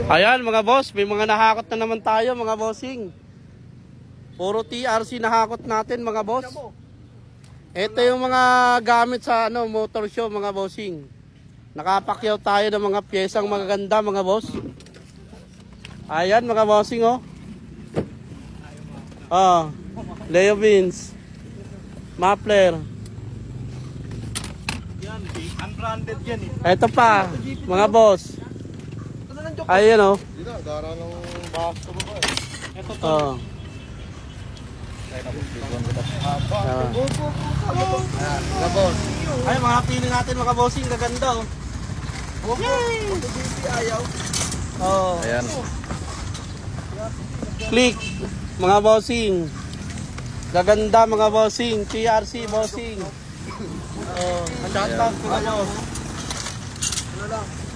Ayan mga boss, may mga nahakot na naman tayo mga bossing. Puro TRC nahakot natin mga boss. Ito yung mga gamit sa motor show mga bossing. Nakapakyaw tayo ng mga piyesang magaganda mga boss. Ayan mga bossing oh. Oh, Leo Beans. Muffler. Yan, unbranded yan eh. Ito pa, mga boss. Ayan oh. Dito, dara ng bahas ko ba eh. Ito to. Oh. Mga boss. Ay, mga pili natin mga bossing, gaganda oh. Yay! Ayaw. Oh. Ayan. Click, mga bossing. Gaganda mga bossing, TRC bossing. Oh, shout out mga boss. Ano lang?